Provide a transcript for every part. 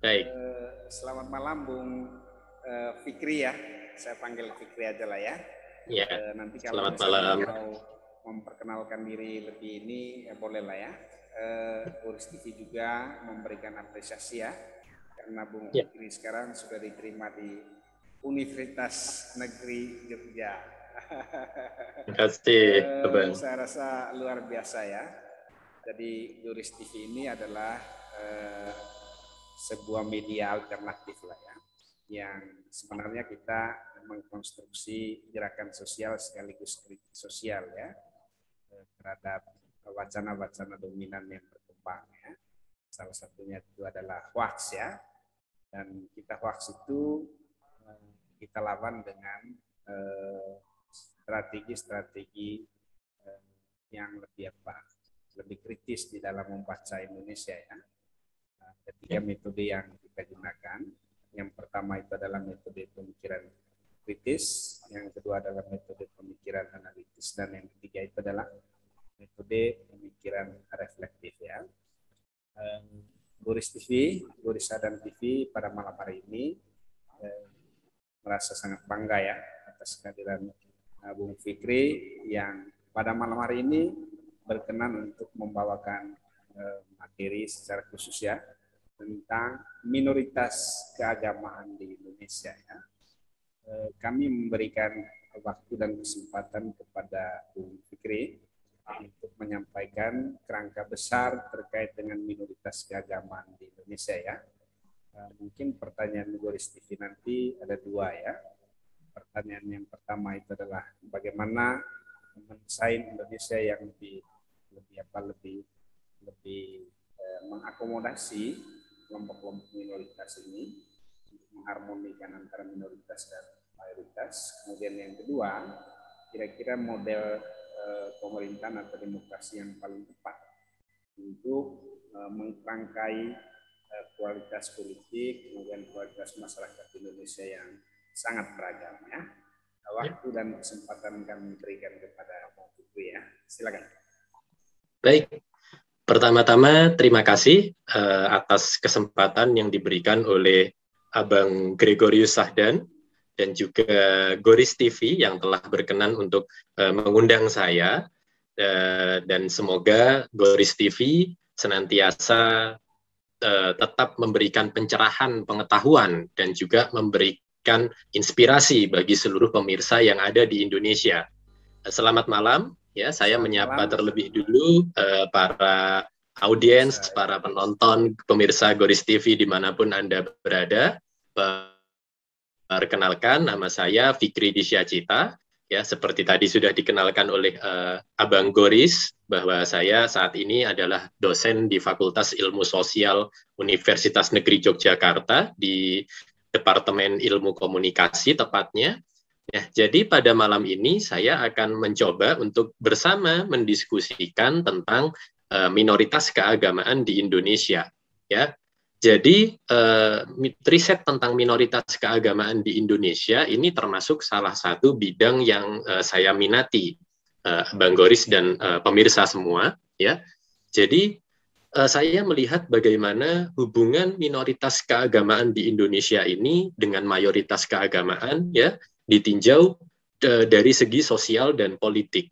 Baik. Selamat malam Bung Fikri ya. Saya panggil Fikri aja lah ya. Ya, Nanti kalau selamat misalnya malam. mau memperkenalkan diri lebih ini boleh lah ya. Urus TV juga memberikan apresiasi ya. Karena Bung Ya, Fikri sekarang sudah diterima di Universitas Negeri Jogja. terima kasih, Abang. Saya rasa luar biasa ya. Jadi Luris TV ini adalah sebuah media alternatif lah ya, yang sebenarnya kita mengkonstruksi gerakan sosial sekaligus kritik sosial ya terhadap wacana-wacana dominan yang berkembang ya. Salah satunya itu adalah hoax ya, dan kita hoax itu kita lawan dengan strategi-strategi yang lebih kritis di dalam membaca Indonesia ya. Ketiga metode yang kita gunakan. Yang pertama itu adalah metode pemikiran kritis, yang kedua adalah metode pemikiran analitis, dan yang ketiga itu adalah metode pemikiran reflektif ya. Boris TV, Boris Sadam TV pada malam hari ini merasa sangat bangga ya atas kehadiran Bung Fikri yang pada malam hari ini berkenan untuk membawakan materi secara khusus ya tentang minoritas keagamaan di Indonesia ya. Kami memberikan waktu dan kesempatan kepada Bung Fikri untuk menyampaikan kerangka besar terkait dengan minoritas keagamaan di Indonesia ya. Mungkin pertanyaan Boris TV nanti ada dua ya. Pertanyaan yang pertama itu adalah bagaimana mendesain Indonesia yang lebih mengakomodasi kelompok-kelompok minoritas ini untuk mengharmonikan antara minoritas dan mayoritas. Kemudian yang kedua, kira-kira model pemerintahan atau demokrasi yang paling tepat untuk mengkerangkai kualitas politik, kemudian kualitas masyarakat Indonesia yang sangat beragam ya. Waktu dan kesempatan kami berikan kepada Pak Fikri ya. Silakan. Baik. Pertama-tama terima kasih atas kesempatan yang diberikan oleh Abang Gregorius Sahdan dan juga Goris TV yang telah berkenan untuk mengundang saya, dan semoga Goris TV senantiasa tetap memberikan pencerahan pengetahuan dan juga memberikan inspirasi bagi seluruh pemirsa yang ada di Indonesia. Selamat malam. Ya, saya menyapa terlebih dulu para audiens, para penonton, pemirsa Goris TV dimanapun Anda berada. Perkenalkan, nama saya Fikri Disyacita. Ya, seperti tadi sudah dikenalkan oleh Abang Goris, bahwa saya saat ini adalah dosen di Fakultas Ilmu Sosial Universitas Negeri Yogyakarta di Departemen Ilmu Komunikasi tepatnya. Ya, jadi pada malam ini saya akan mencoba untuk bersama mendiskusikan tentang minoritas keagamaan di Indonesia. Ya, jadi riset tentang minoritas keagamaan di Indonesia ini termasuk salah satu bidang yang saya minati, Bang Goris dan pemirsa semua. Ya, jadi saya melihat bagaimana hubungan minoritas keagamaan di Indonesia ini dengan mayoritas keagamaan, ya, ditinjau dari segi sosial dan politik.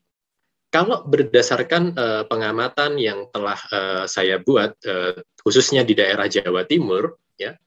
Kalau berdasarkan pengamatan yang telah saya buat, khususnya di daerah Jawa Timur, ya,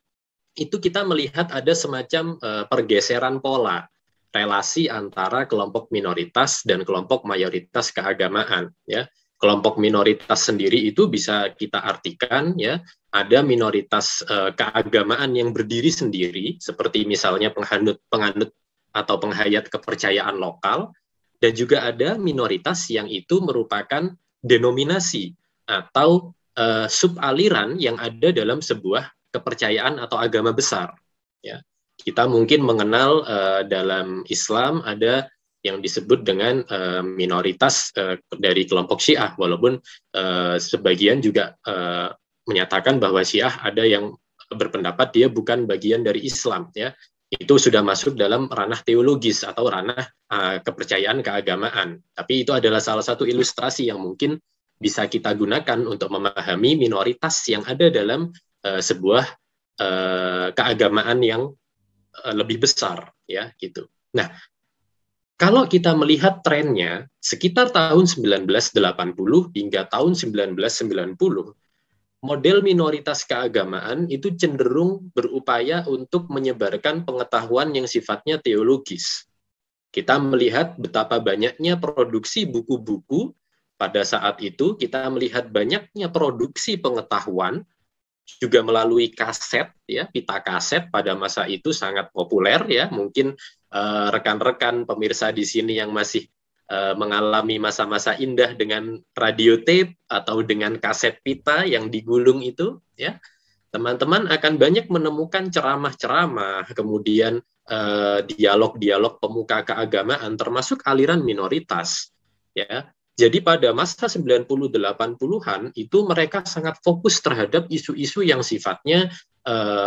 itu kita melihat ada semacam pergeseran pola relasi antara kelompok minoritas dan kelompok mayoritas keagamaan. Ya, kelompok minoritas sendiri itu bisa kita artikan, ya, ada minoritas keagamaan yang berdiri sendiri, seperti misalnya penganut atau penghayat kepercayaan lokal, dan juga ada minoritas yang itu merupakan denominasi atau subaliran yang ada dalam sebuah kepercayaan atau agama besar. Ya, kita mungkin mengenal dalam Islam ada yang disebut dengan minoritas dari kelompok Syiah, walaupun sebagian juga menyatakan bahwa Syiah ada yang berpendapat dia bukan bagian dari Islam. Ya, itu sudah masuk dalam ranah teologis atau ranah kepercayaan keagamaan. Tapi itu adalah salah satu ilustrasi yang mungkin bisa kita gunakan untuk memahami minoritas yang ada dalam sebuah keagamaan yang lebih besar, ya gitu. Nah, kalau kita melihat trennya, sekitar tahun 1980 hingga tahun 1990, model minoritas keagamaan itu cenderung berupaya untuk menyebarkan pengetahuan yang sifatnya teologis. Kita melihat betapa banyaknya produksi buku-buku pada saat itu, kita melihat banyaknya produksi pengetahuan, juga melalui kaset, ya, pita kaset pada masa itu sangat populer, ya. Mungkin rekan-rekan pemirsa di sini yang masih mengalami masa-masa indah dengan radio tape atau dengan kaset pita yang digulung itu, ya, teman-teman akan banyak menemukan ceramah-ceramah, kemudian dialog-dialog pemuka keagamaan, termasuk aliran minoritas, ya. Jadi pada masa 90-80-an itu mereka sangat fokus terhadap isu-isu yang sifatnya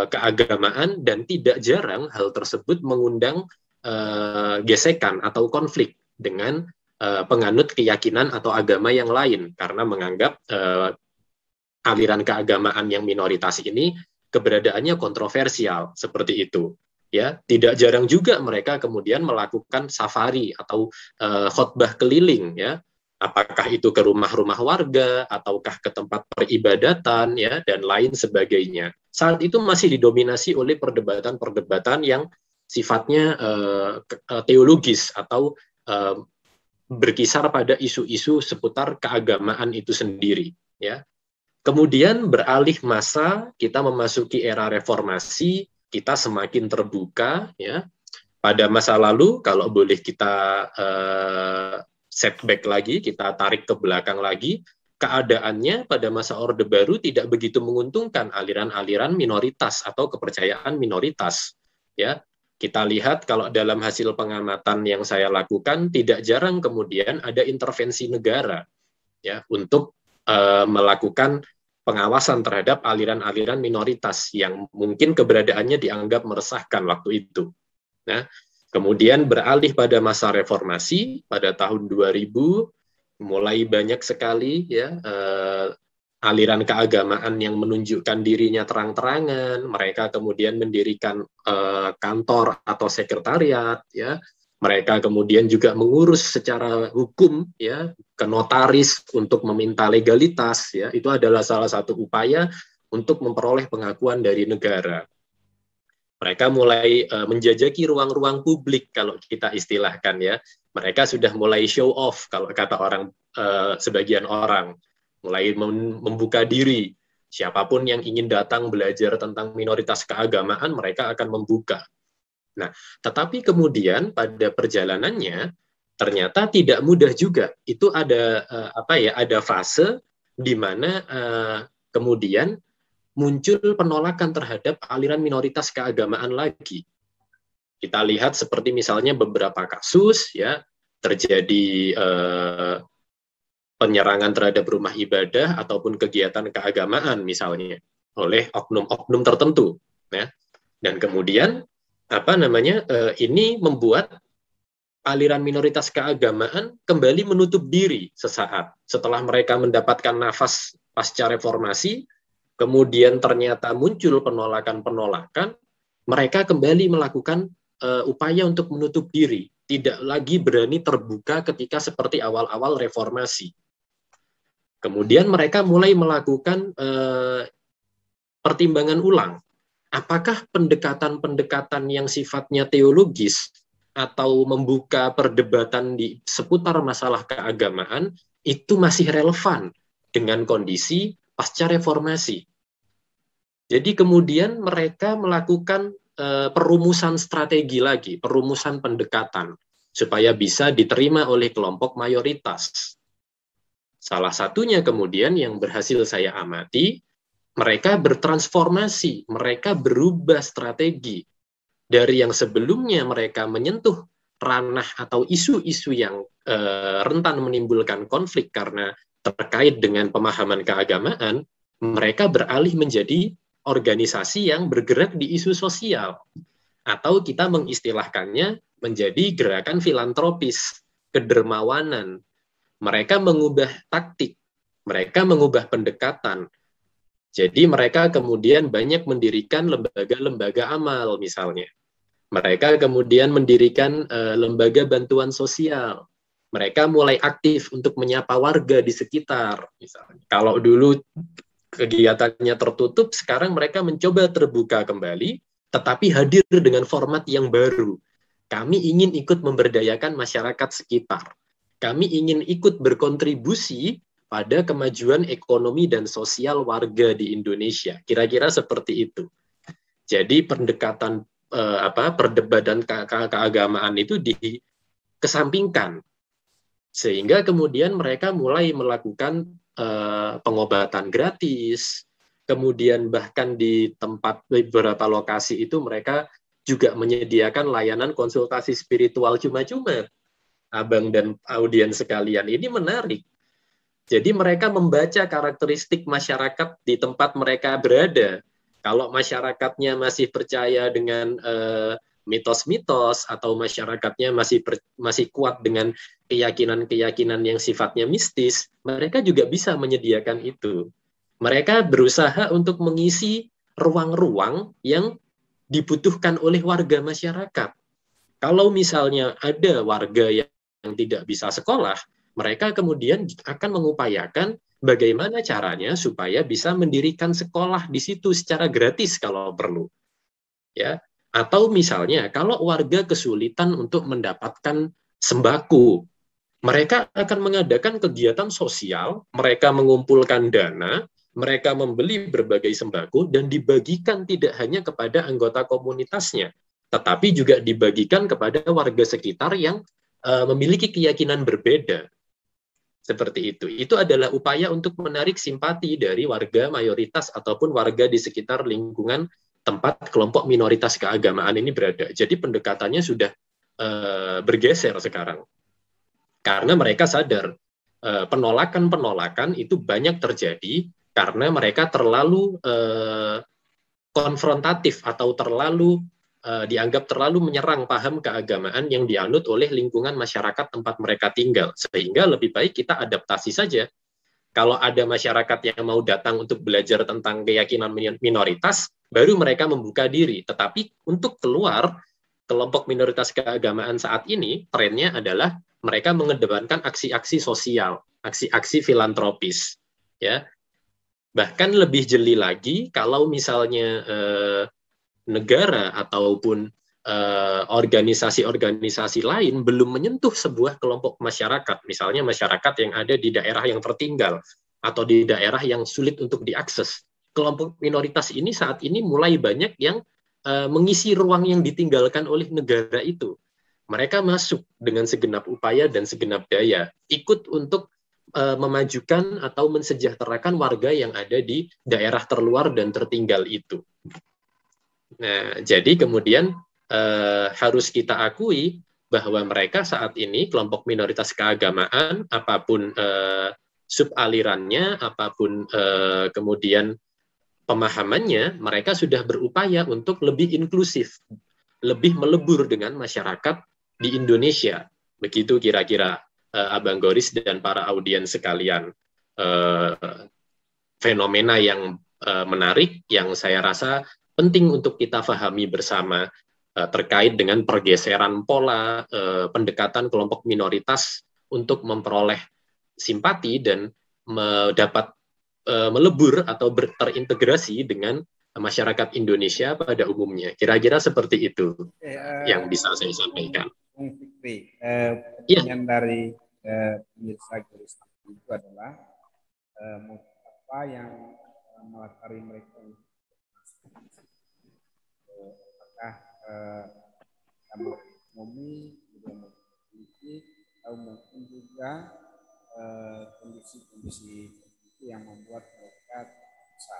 keagamaan, dan tidak jarang hal tersebut mengundang gesekan atau konflik dengan penganut keyakinan atau agama yang lain, karena menganggap aliran keagamaan yang minoritas ini keberadaannya kontroversial, seperti itu. Ya, tidak jarang juga mereka kemudian melakukan safari atau khotbah keliling, ya. Apakah itu ke rumah-rumah warga ataukah ke tempat peribadatan, ya, dan lain sebagainya. Saat itu masih didominasi oleh perdebatan-perdebatan yang sifatnya teologis atau berkisar pada isu-isu seputar keagamaan itu sendiri, ya. Kemudian beralih masa, kita memasuki era reformasi, kita semakin terbuka, ya. Pada masa lalu, kalau boleh kita setback lagi, kita tarik ke belakang lagi, keadaannya pada masa Orde Baru tidak begitu menguntungkan aliran-aliran minoritas atau kepercayaan minoritas, ya. Kita lihat kalau dalam hasil pengamatan yang saya lakukan, tidak jarang kemudian ada intervensi negara, ya, untuk melakukan pengawasan terhadap aliran-aliran minoritas yang mungkin keberadaannya dianggap meresahkan waktu itu. Nah, kemudian beralih pada masa reformasi pada tahun 2000, mulai banyak sekali, ya, aliran keagamaan yang menunjukkan dirinya terang-terangan. Mereka kemudian mendirikan kantor atau sekretariat, ya. Mereka kemudian juga mengurus secara hukum, ya, ke notaris untuk meminta legalitas, ya. Itu adalah salah satu upaya untuk memperoleh pengakuan dari negara. Mereka mulai menjajaki ruang-ruang publik, kalau kita istilahkan, ya. Mereka sudah mulai show off, kalau kata orang, sebagian orang, mulai membuka diri. Siapapun yang ingin datang belajar tentang minoritas keagamaan, mereka akan membuka. Nah, tetapi kemudian pada perjalanannya ternyata tidak mudah juga. Itu ada ada fase di mana kemudian muncul penolakan terhadap aliran minoritas keagamaan lagi. Kita lihat seperti misalnya beberapa kasus, ya, terjadi penyerangan terhadap rumah ibadah ataupun kegiatan keagamaan misalnya oleh oknum-oknum tertentu, ya. Dan kemudian ini membuat aliran minoritas keagamaan kembali menutup diri sesaat setelah mereka mendapatkan nafas pasca reformasi. Kemudian ternyata muncul penolakan-penolakan, mereka kembali melakukan upaya untuk menutup diri, tidak lagi berani terbuka ketika seperti awal-awal reformasi. Kemudian mereka mulai melakukan pertimbangan ulang. Apakah pendekatan-pendekatan yang sifatnya teologis atau membuka perdebatan di seputar masalah keagamaan itu masih relevan dengan kondisi pasca reformasi? Jadi kemudian mereka melakukan perumusan strategi lagi, perumusan pendekatan, supaya bisa diterima oleh kelompok mayoritas. Salah satunya kemudian yang berhasil saya amati, mereka bertransformasi, mereka berubah strategi. Dari yang sebelumnya mereka menyentuh ranah atau isu-isu yang rentan menimbulkan konflik karena terkait dengan pemahaman keagamaan, mereka beralih menjadi organisasi yang bergerak di isu sosial. Atau kita mengistilahkannya menjadi gerakan filantropis, kedermawanan. Mereka mengubah taktik, mereka mengubah pendekatan. Jadi mereka kemudian banyak mendirikan lembaga-lembaga amal misalnya. Mereka kemudian mendirikan lembaga bantuan sosial. Mereka mulai aktif untuk menyapa warga di sekitar. Misalnya. Kalau dulu kegiatannya tertutup, sekarang mereka mencoba terbuka kembali, tetapi hadir dengan format yang baru. Kami ingin ikut memberdayakan masyarakat sekitar. Kami ingin ikut berkontribusi pada kemajuan ekonomi dan sosial warga di Indonesia. Kira-kira seperti itu. Jadi pendekatan perdebatan keagamaan itu dikesampingkan, sehingga kemudian mereka mulai melakukan pengobatan gratis, kemudian bahkan di tempat beberapa lokasi itu mereka juga menyediakan layanan konsultasi spiritual cuma-cuma. Abang dan audiens sekalian, ini menarik. Jadi mereka membaca karakteristik masyarakat di tempat mereka berada. Kalau masyarakatnya masih percaya dengan mitos-mitos atau masyarakatnya masih kuat dengan keyakinan-keyakinan yang sifatnya mistis, mereka juga bisa menyediakan itu. Mereka berusaha untuk mengisi ruang-ruang yang dibutuhkan oleh warga masyarakat. Kalau misalnya ada warga yang tidak bisa sekolah, mereka kemudian akan mengupayakan bagaimana caranya supaya bisa mendirikan sekolah di situ secara gratis kalau perlu. Ya, atau misalnya kalau warga kesulitan untuk mendapatkan sembako, mereka akan mengadakan kegiatan sosial, mereka mengumpulkan dana, mereka membeli berbagai sembako dan dibagikan tidak hanya kepada anggota komunitasnya, tetapi juga dibagikan kepada warga sekitar yang memiliki keyakinan berbeda. Seperti itu. Itu adalah upaya untuk menarik simpati dari warga mayoritas ataupun warga di sekitar lingkungan tempat kelompok minoritas keagamaan ini berada. Jadi pendekatannya sudah bergeser sekarang. Karena mereka sadar penolakan-penolakan itu banyak terjadi karena mereka terlalu konfrontatif atau terlalu dianggap terlalu menyerang paham keagamaan yang dianut oleh lingkungan masyarakat tempat mereka tinggal. Sehingga lebih baik kita adaptasi saja. Kalau ada masyarakat yang mau datang untuk belajar tentang keyakinan minoritas, baru mereka membuka diri. Tetapi untuk keluar, kelompok minoritas keagamaan saat ini, trennya adalah mereka mengedepankan aksi-aksi sosial, aksi-aksi filantropis. Ya, bahkan lebih jeli lagi, kalau misalnya negara ataupun organisasi-organisasi lain belum menyentuh sebuah kelompok masyarakat, misalnya masyarakat yang ada di daerah yang tertinggal atau di daerah yang sulit untuk diakses. Kelompok minoritas ini saat ini mulai banyak yang mengisi ruang yang ditinggalkan oleh negara itu. Mereka masuk dengan segenap upaya dan segenap daya, ikut untuk memajukan atau mensejahterakan warga yang ada di daerah terluar dan tertinggal itu. Nah, jadi kemudian harus kita akui bahwa mereka saat ini kelompok minoritas keagamaan, apapun subalirannya, apapun kemudian pemahamannya, mereka sudah berupaya untuk lebih inklusif, lebih melebur dengan masyarakat di Indonesia. Begitu kira-kira Abang Goris dan para audiens sekalian. Fenomena yang menarik yang saya rasa penting untuk kita pahami bersama terkait dengan pergeseran pola pendekatan kelompok minoritas untuk memperoleh simpati dan dapat melebur atau terintegrasi dengan masyarakat Indonesia pada umumnya. Kira-kira seperti itu yang bisa saya sampaikan. Fikri, Iya. pertanyaan dari pemirsa Garis itu adalah apa yang melatari mereka apakah ekonomi, politik, atau mungkin juga kondisi-kondisi yang membuat mereka bisa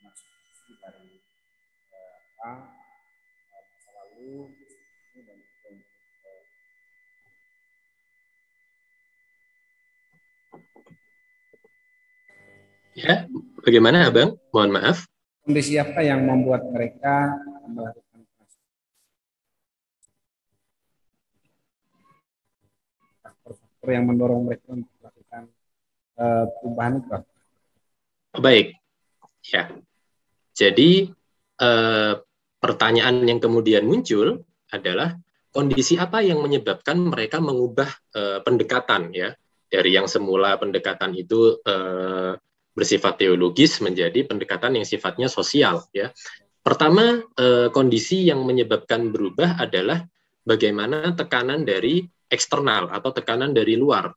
masuk dari masa lalu dan Ya, bagaimana Abang? Mohon maaf. kondisi apa yang membuat mereka melakukan faktor-faktor yang mendorong mereka untuk melakukan perubahan itu? Baik, ya. Jadi pertanyaan yang kemudian muncul adalah kondisi apa yang menyebabkan mereka mengubah pendekatan, ya, dari yang semula pendekatan itu bersifat teologis menjadi pendekatan yang sifatnya sosial, ya. Pertama, kondisi yang menyebabkan berubah adalah bagaimana tekanan dari eksternal atau tekanan dari luar.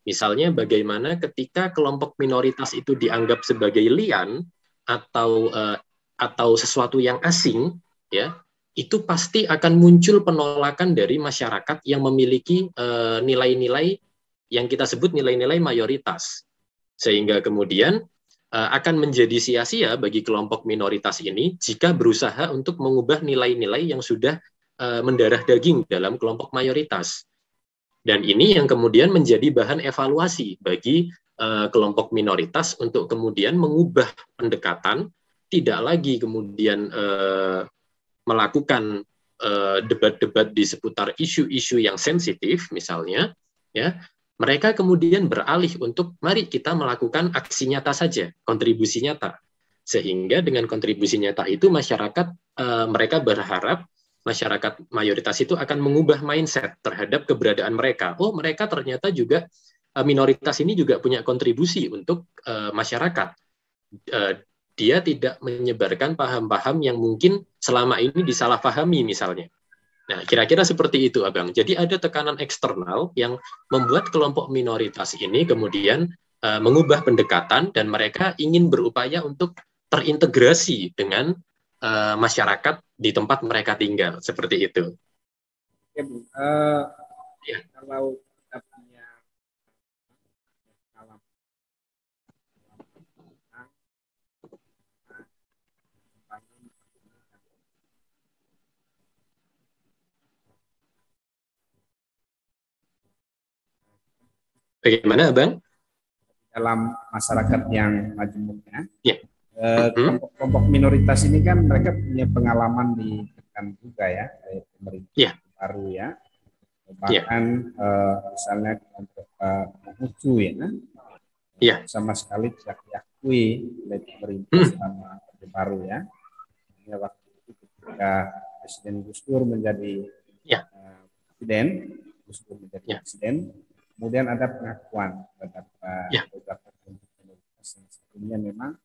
Misalnya bagaimana ketika kelompok minoritas itu dianggap sebagai liar atau sesuatu yang asing, ya, itu pasti akan muncul penolakan dari masyarakat yang memiliki nilai-nilai yang kita sebut nilai-nilai mayoritas, sehingga kemudian akan menjadi sia-sia bagi kelompok minoritas ini jika berusaha untuk mengubah nilai-nilai yang sudah mendarah daging dalam kelompok mayoritas. Dan ini yang kemudian menjadi bahan evaluasi bagi kelompok minoritas untuk kemudian mengubah pendekatan, tidak lagi kemudian melakukan debat-debat di seputar isu-isu yang sensitif misalnya, ya, mereka kemudian beralih untuk mari kita melakukan aksi nyata saja, kontribusi nyata. Sehingga dengan kontribusi nyata itu masyarakat mereka berharap masyarakat mayoritas itu akan mengubah mindset terhadap keberadaan mereka. Oh, mereka ternyata juga minoritas ini juga punya kontribusi untuk masyarakat. Dia tidak menyebarkan paham-paham yang mungkin selama ini disalahpahami misalnya. Nah, kira-kira seperti itu, Abang. Jadi ada tekanan eksternal yang membuat kelompok minoritas ini kemudian mengubah pendekatan dan mereka ingin berupaya untuk terintegrasi dengan masyarakat di tempat mereka tinggal, seperti itu. Ya, Bu. Ya. Kalau kita punya alam Bagaimana, Abang? dalam masyarakat yang majemuknya, Ya. Kelompok minoritas ini kan mereka punya pengalaman di depan juga ya, dari pemerintah baru ya, bahkan misalnya kelompok Konghucu ya, sama sekali tidak diakui oleh pemerintah selama Orde Baru ya. Waktu itu ketika Presiden Gus Dur menjadi presiden, kemudian ada pengakuan terhadap beberapa kelompok minoritas yang sebelumnya memang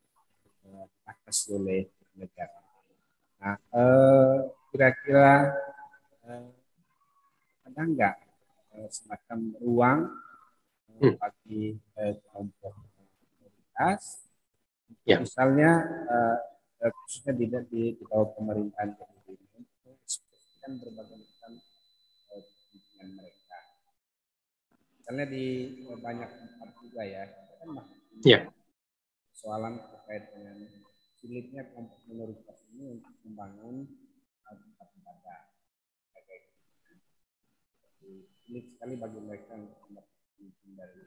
diatasi oleh negara. Nah, kira-kira ada nggak semacam ruang bagi kelompok minoritas, misalnya khususnya di bawah pemerintahan Jokowi ini, mengekspresikan berbagai macam kepentingan mereka. Misalnya di banyak tempat juga ya, kan persoalan terkait dengan sulitnya kelompok minoritas ini untuk membangun tempat ibadah. Sulit sekali bagi mereka untuk mendapatkan dari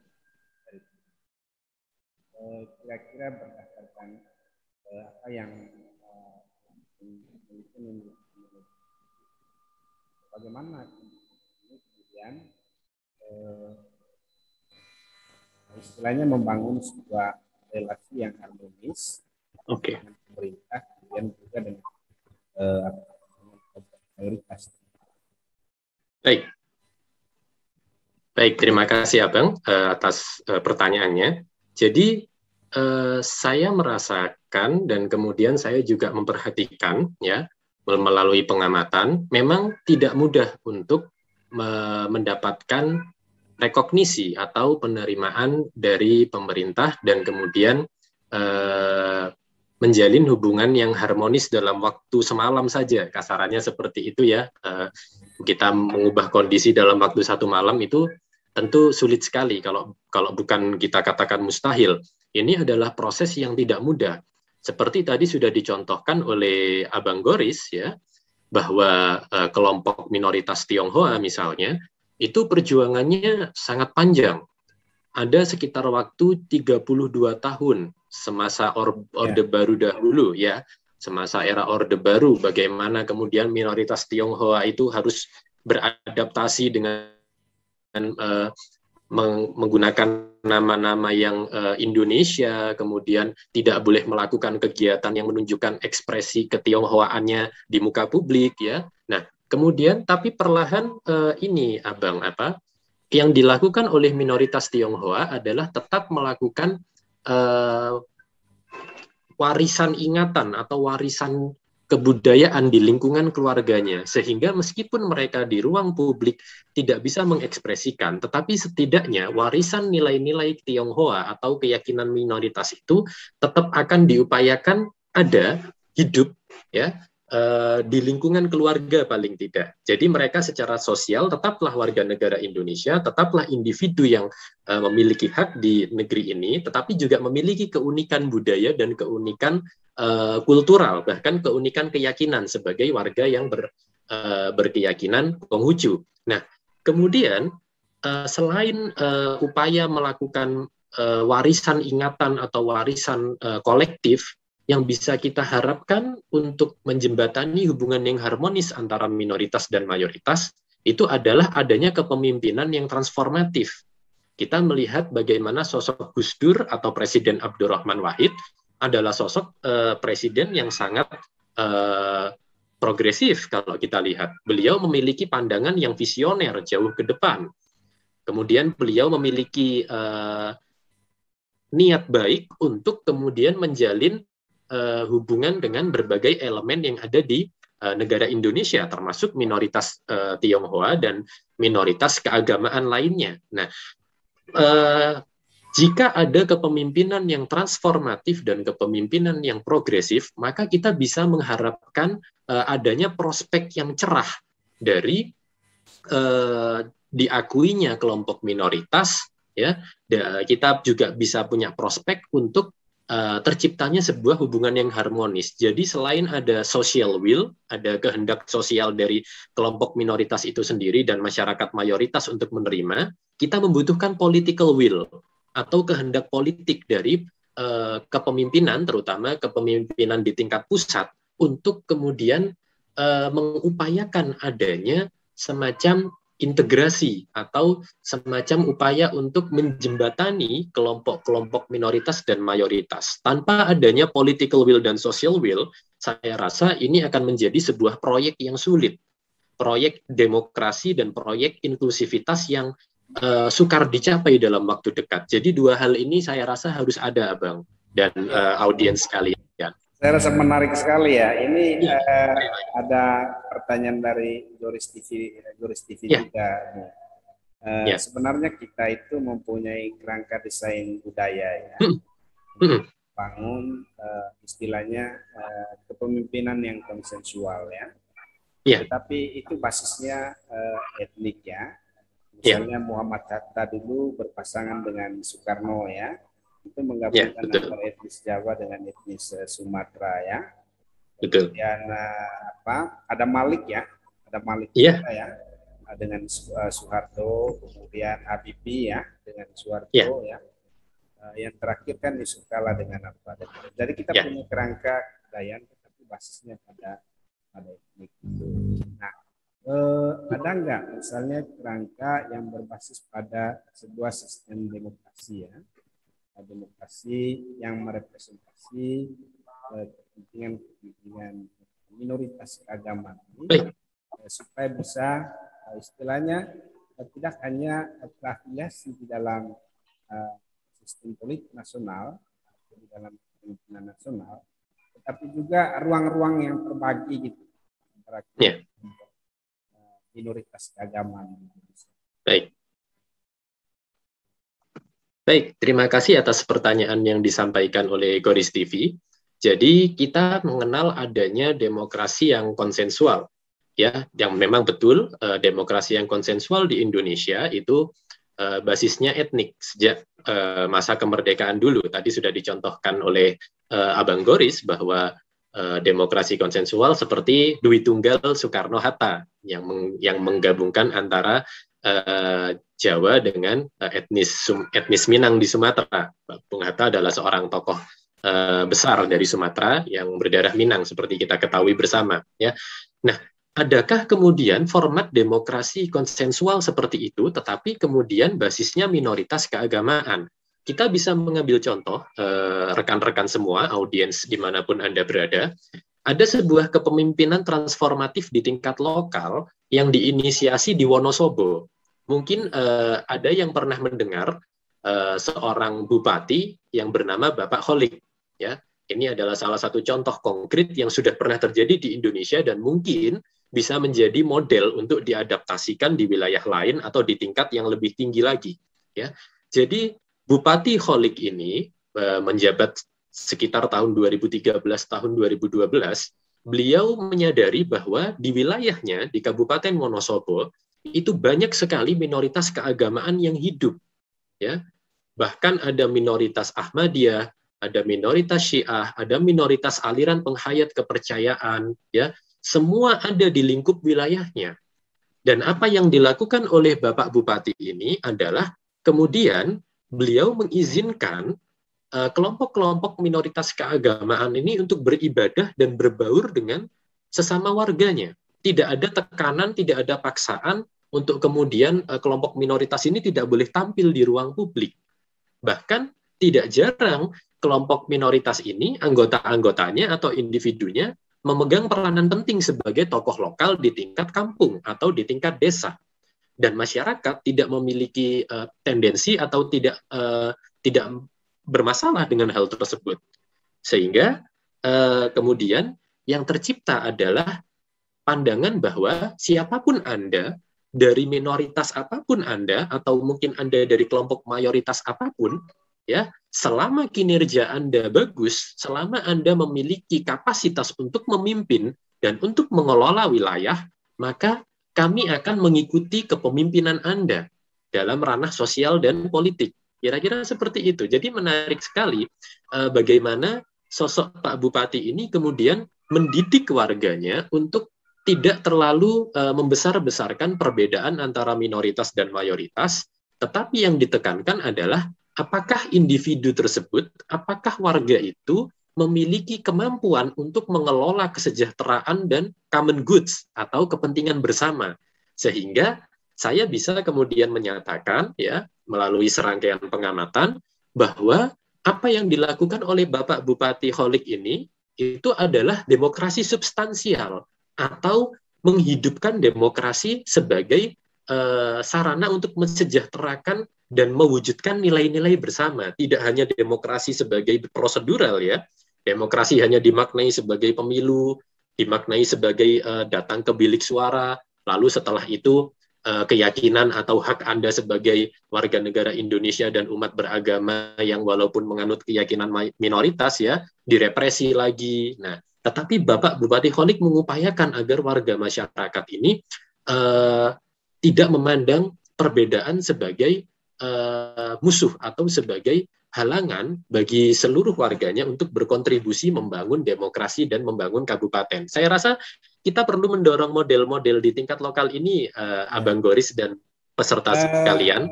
kira-kira berdasarkan apa yang bagaimana ini kemudian istilahnya membangun sebuah relasi yang harmonis dengan pemerintah, kemudian juga dengan mayoritas. Baik, terima kasih Abang atas pertanyaannya. Jadi saya merasakan dan kemudian saya juga memperhatikan ya melalui pengamatan, memang tidak mudah untuk mendapatkan rekognisi atau penerimaan dari pemerintah dan kemudian menjalin hubungan yang harmonis dalam waktu semalam saja, kasarannya seperti itu ya. Kita mengubah kondisi dalam waktu satu malam itu tentu sulit sekali kalau bukan kita katakan mustahil. Ini adalah proses yang tidak mudah. Seperti tadi sudah dicontohkan oleh Abang Goris ya, bahwa kelompok minoritas Tionghoa misalnya, itu perjuangannya sangat panjang. Ada sekitar waktu 32 tahun semasa Orde Baru dahulu ya. Semasa era Orde Baru, bagaimana kemudian minoritas Tionghoa itu harus beradaptasi dengan menggunakan nama-nama yang Indonesia, kemudian tidak boleh melakukan kegiatan yang menunjukkan ekspresi ketionghoaannya di muka publik, ya. Nah, kemudian tapi perlahan ini Abang yang dilakukan oleh minoritas Tionghoa adalah tetap melakukan warisan ingatan atau warisan kebudayaan di lingkungan keluarganya, sehingga meskipun mereka di ruang publik tidak bisa mengekspresikan, tetapi setidaknya warisan nilai-nilai Tionghoa atau keyakinan minoritas itu tetap akan diupayakan ada, hidup, ya, di lingkungan keluarga paling tidak. Jadi mereka secara sosial tetaplah warga negara Indonesia, tetaplah individu yang memiliki hak di negeri ini, tetapi juga memiliki keunikan budaya dan keunikan kultural, bahkan keunikan keyakinan sebagai warga yang berkeyakinan Konghucu. Nah, kemudian selain upaya melakukan warisan ingatan atau warisan kolektif, yang bisa kita harapkan untuk menjembatani hubungan yang harmonis antara minoritas dan mayoritas, itu adalah adanya kepemimpinan yang transformatif. Kita melihat bagaimana sosok Gus Dur atau Presiden Abdurrahman Wahid adalah sosok presiden yang sangat progresif kalau kita lihat. Beliau memiliki pandangan yang visioner jauh ke depan. Kemudian beliau memiliki niat baik untuk kemudian menjalin hubungan dengan berbagai elemen yang ada di negara Indonesia, termasuk minoritas Tionghoa dan minoritas keagamaan lainnya. Nah, jika ada kepemimpinan yang transformatif dan kepemimpinan yang progresif, maka kita bisa mengharapkan adanya prospek yang cerah dari diakuinya kelompok minoritas, ya. Kita juga bisa punya prospek untuk terciptanya sebuah hubungan yang harmonis. Jadi selain ada social will, ada kehendak sosial dari kelompok minoritas itu sendiri dan masyarakat mayoritas untuk menerima, kita membutuhkan political will atau kehendak politik dari kepemimpinan, terutama kepemimpinan di tingkat pusat, untuk kemudian mengupayakan adanya semacam integrasi atau semacam upaya untuk menjembatani kelompok-kelompok minoritas dan mayoritas. Tanpa adanya political will dan social will, saya rasa ini akan menjadi sebuah proyek yang sulit. Proyek demokrasi dan proyek inklusivitas yang sukar dicapai dalam waktu dekat. Jadi dua hal ini saya rasa harus ada, Abang, dan audiens sekalian. Saya rasa menarik sekali ya. Ini ada pertanyaan dari Joris TV juga. Sebenarnya kita itu mempunyai kerangka desain budaya ya. Bangun istilahnya kepemimpinan yang konsensual ya. Tetapi itu basisnya etnik ya. Misalnya Muhammad Hatta dulu berpasangan dengan Soekarno ya. Itu menggabungkan antara etnis Jawa dengan etnis Sumatera ya. Kemudian ada Malik ya, ada Malik juga ya, dengan Soeharto, kemudian Habibie ya dengan Soeharto ya. Yang terakhir kan Yusuf Kala dengan apa? Jadi kita punya kerangka kebudayaan, tetapi basisnya pada etnik itu. Nah, ada nggak misalnya kerangka yang berbasis pada sebuah sistem demokrasi ya? Demokrasi yang merepresentasi kepentingan minoritas keagamaan ini, supaya bisa istilahnya tidak hanya terafiliasi di dalam sistem politik nasional atau di dalam kepemimpinan nasional, tetapi juga ruang-ruang yang terbagi gitu antara minoritas keagamaan. Baik, terima kasih atas pertanyaan yang disampaikan oleh Goris TV. Jadi kita mengenal adanya demokrasi yang konsensual, ya, yang memang betul demokrasi yang konsensual di Indonesia itu basisnya etnik sejak masa kemerdekaan dulu. Tadi sudah dicontohkan oleh Abang Goris bahwa demokrasi konsensual seperti Dwi Tunggal Soekarno-Hatta yang menggabungkan antara Jawa dengan etnis Minang di Sumatera. Bung Hatta adalah seorang tokoh besar dari Sumatera yang berdarah Minang seperti kita ketahui bersama. Ya, nah adakah kemudian format demokrasi konsensual seperti itu, tetapi kemudian basisnya minoritas keagamaan? Kita bisa mengambil contoh, rekan-rekan semua, audiens dimanapun Anda berada, ada sebuah kepemimpinan transformatif di tingkat lokal yang diinisiasi di Wonosobo. Mungkin ada yang pernah mendengar seorang bupati yang bernama Bapak Kholik. Ya, ini adalah salah satu contoh konkret yang sudah pernah terjadi di Indonesia dan mungkin bisa menjadi model untuk diadaptasikan di wilayah lain atau di tingkat yang lebih tinggi lagi. Ya, jadi Bupati Kholik ini menjabat sekitar tahun 2013 tahun 2012, beliau menyadari bahwa di wilayahnya di Kabupaten Wonosobo itu banyak sekali minoritas keagamaan yang hidup. Ya, bahkan ada minoritas Ahmadiyah, ada minoritas Syiah, ada minoritas aliran penghayat kepercayaan, ya, semua ada di lingkup wilayahnya. Dan apa yang dilakukan oleh Bapak Bupati ini adalah kemudian beliau mengizinkan kelompok-kelompok minoritas keagamaan ini untuk beribadah dan berbaur dengan sesama warganya. Tidak ada tekanan, tidak ada paksaan untuk kemudian kelompok minoritas ini tidak boleh tampil di ruang publik. Bahkan tidak jarang kelompok minoritas ini, anggota-anggotanya atau individunya memegang peranan penting sebagai tokoh lokal di tingkat kampung atau di tingkat desa. Dan masyarakat tidak memiliki tendensi atau tidak bermasalah dengan hal tersebut. Sehingga kemudian yang tercipta adalah pandangan bahwa siapapun Anda, dari minoritas apapun Anda, atau mungkin Anda dari kelompok mayoritas apapun, ya, selama kinerja Anda bagus, selama Anda memiliki kapasitas untuk memimpin dan untuk mengelola wilayah, maka kami akan mengikuti kepemimpinan Anda dalam ranah sosial dan politik. Kira-kira seperti itu. Jadi menarik sekali bagaimana sosok Pak Bupati ini kemudian mendidik warganya untuk tidak terlalu membesar-besarkan perbedaan antara minoritas dan mayoritas, tetapi yang ditekankan adalah apakah individu tersebut, apakah warga itu memiliki kemampuan untuk mengelola kesejahteraan dan common goods atau kepentingan bersama. Sehingga saya bisa kemudian menyatakan ya melalui serangkaian pengamatan bahwa apa yang dilakukan oleh Bapak Bupati Kholik ini itu adalah demokrasi substansial atau menghidupkan demokrasi sebagai sarana untuk mensejahterakan dan mewujudkan nilai-nilai bersama. Tidak hanya demokrasi sebagai prosedural ya, demokrasi hanya dimaknai sebagai pemilu, dimaknai sebagai datang ke bilik suara, lalu setelah itu keyakinan atau hak Anda sebagai warga negara Indonesia dan umat beragama yang walaupun menganut keyakinan minoritas ya, direpresi lagi. Nah, tetapi Bapak Bupati Kholik mengupayakan agar warga masyarakat ini tidak memandang perbedaan sebagai musuh atau sebagai halangan bagi seluruh warganya untuk berkontribusi membangun demokrasi dan membangun kabupaten. Saya rasa kita perlu mendorong model-model di tingkat lokal ini, Abang Goris dan peserta sekalian.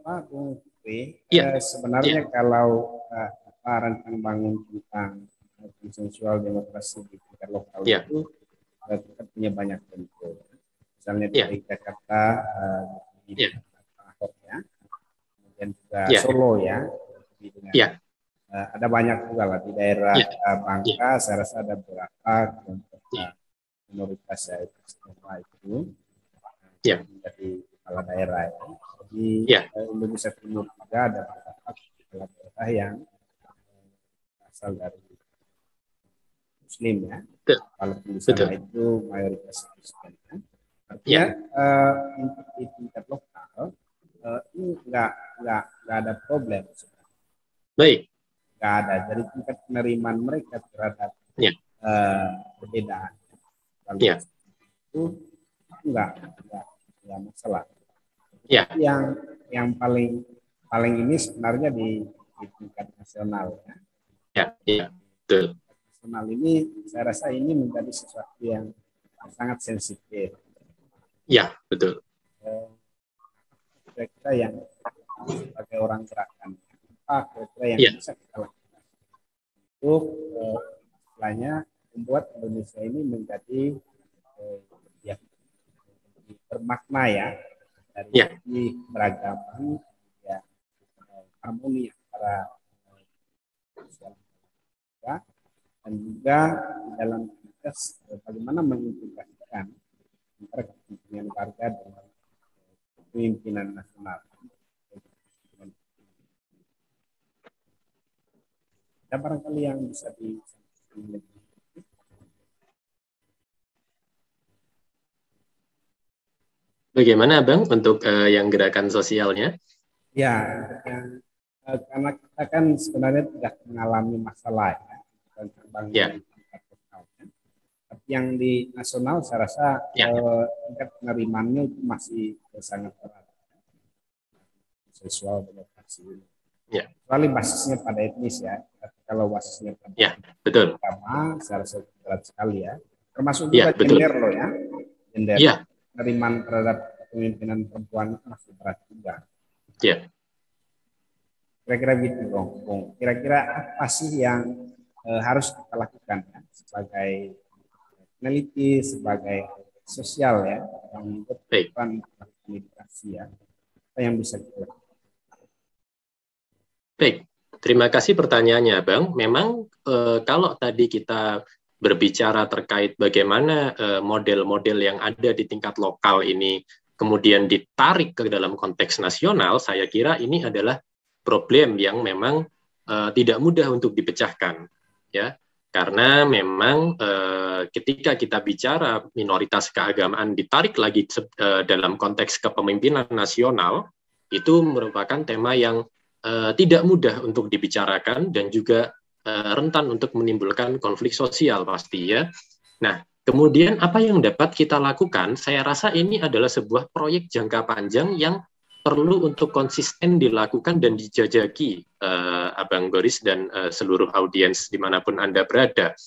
Pak Bung Fikri, sebenarnya kalau rencana bangun tentang konsensual demokrasi di tingkat lokal itu kita punya banyak bentuk. Misalnya di Jakarta, di Ahok ya, kemudian juga Solo ya. Ada banyak juga lah di daerah Bangka, saya rasa ada beberapa kelompok minoritas itu menjadi kepala daerah ya. Di Indonesia Timur juga ada beberapa kepala daerah yang asal dari Muslim ya. Kalau di sana itu mayoritas Kristen ya. Artinya untuk di tingkat lokal ini nggak ada problem. Baik. Nggak ada. Jadi tingkat penerimaan mereka terhadap perbedaan itu nggak masalah. Yang paling ini sebenarnya di tingkat nasional ya. Betul. Nasional ini saya rasa ini menjadi sesuatu yang sangat sensitif. Ya, betul. Kira-kira yang sebagai orang gerakan kira-kira yang bisa kita lakukan untuk istilahnya membuat Indonesia ini menjadi bermakna ya, dari Ya. segi beragam ya, harmoni antara sosial dan juga dalam konteks bagaimana mengintegrasikan antara kepentingan warga dengan pemimpinan nasional. Ada barangkali yang bisa disampaikan lebih. Bagaimana Bang untuk yang gerakan sosialnya? Ya, karena kita kan sebenarnya tidak mengalami masalah ya, bukan terbang Ya. di tingkat lokal, ya. Tapi yang di nasional saya rasa Ya. tingkat penerimaannya itu masih sangat berat siswa demokrasi. Ya. Kecuali basisnya pada etnis ya. Tapi kalau basisnya pada Ya, betul. agama, saya rasa berat sekali ya. Termasuk Ya, juga betul. gender loh ya. Gender. Ya. Penerimaan terhadap kepemimpinan perempuan itu masih berat juga. Ya. Kira-kira gitu dong. Kira-kira apa sih yang harus kita lakukan ya, sebagai peneliti, sebagai sosial ya, yang berperan komunikasi ya, apa yang bisa kita lakukan? Baik, terima kasih pertanyaannya Bang. Memang kalau tadi kita berbicara terkait bagaimana model-model yang ada di tingkat lokal ini kemudian ditarik ke dalam konteks nasional, saya kira ini adalah problem yang memang tidak mudah untuk dipecahkan, ya. Karena memang ketika kita bicara minoritas keagamaan ditarik lagi dalam konteks kepemimpinan nasional, itu merupakan tema yang tidak mudah untuk dibicarakan dan juga rentan untuk menimbulkan konflik sosial pasti ya. Nah, kemudian apa yang dapat kita lakukan? Saya rasa ini adalah sebuah proyek jangka panjang yang perlu untuk konsisten dilakukan dan dijajaki Abang Goris dan seluruh audiens dimanapun Anda berada.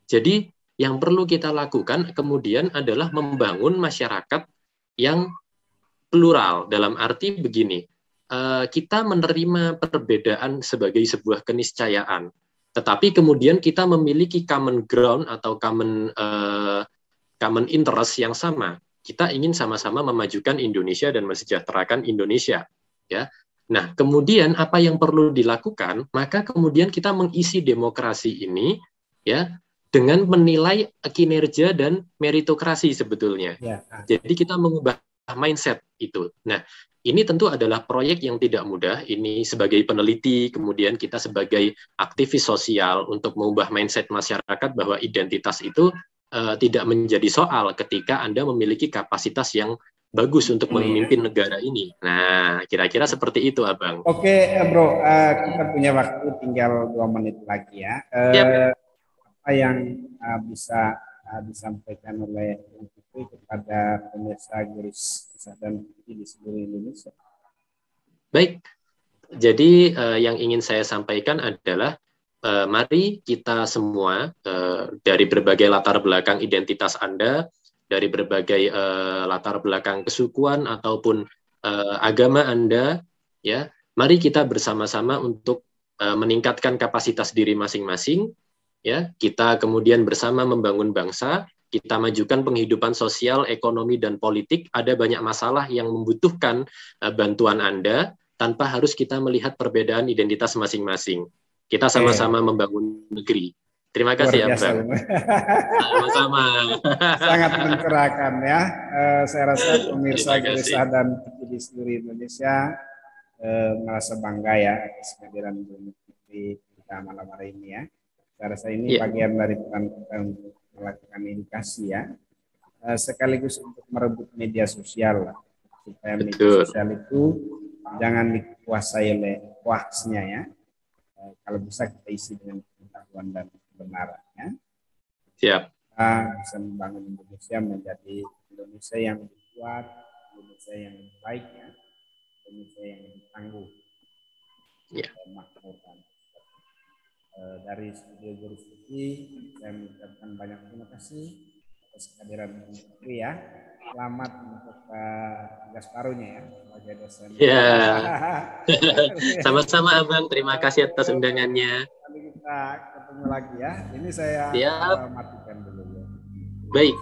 Jadi yang perlu kita lakukan kemudian adalah membangun masyarakat yang plural dalam arti begini, kita menerima perbedaan sebagai sebuah keniscayaan, tetapi kemudian kita memiliki common ground atau common interest yang sama. Kita ingin sama-sama memajukan Indonesia dan mensejahterakan Indonesia, ya. Nah, kemudian apa yang perlu dilakukan? Maka kemudian kita mengisi demokrasi ini, ya, dengan menilai kinerja dan meritokrasi sebetulnya. Ya. Jadi kita mengubah mindset itu. Nah, ini tentu adalah proyek yang tidak mudah. Ini sebagai peneliti, kemudian kita sebagai aktivis sosial untuk mengubah mindset masyarakat bahwa identitas itu tidak menjadi soal ketika Anda memiliki kapasitas yang bagus untuk memimpin negara ini. Nah, kira-kira seperti itu, Abang. Oke, Bro, kita punya waktu tinggal 2 menit lagi ya. Apa yang bisa disampaikan oleh itu kepada pemirsa Goris dan di seluruh Indonesia? Baik, jadi yang ingin saya sampaikan adalah mari kita semua dari berbagai latar belakang identitas Anda, dari berbagai latar belakang kesukuan ataupun agama Anda, ya, mari kita bersama-sama untuk meningkatkan kapasitas diri masing-masing, ya, kita kemudian bersama membangun bangsa, kita majukan penghidupan sosial, ekonomi, dan politik. Ada banyak masalah yang membutuhkan bantuan Anda tanpa harus kita melihat perbedaan identitas masing-masing. Kita sama-sama membangun negeri. Terima kasih ya, Bang. Sama-sama. Sangat mencerahkan ya. Saya rasa pemirsa Gerisah dan di seluruh Indonesia merasa bangga ya atas kehadiran Bu Putri kita malam hari ini ya. Saya rasa ini bagian dari peran kita untuk melakukan edukasi ya. Sekaligus untuk merebut media sosial supaya media sosial itu jangan dikuasai oleh hoaxnya ya. Kalau bisa kita isi dengan pengetahuan dan kebenaran ya. Siap. Kita bisa membangun Indonesia menjadi Indonesia yang lebih kuat, Indonesia yang lebih baik ya, Indonesia yang lebih tangguh, makmur dan dari studio Goris TV saya mengucapkan banyak terima kasih atas kehadiran Bu Putri ya. Selamat untuk tugas barunya ya sebagai dosen. Ya. Sama-sama Abang, terima kasih atas undangannya. Nanti kita ketemu lagi ya. Ini saya matikan dulu ya. Baik.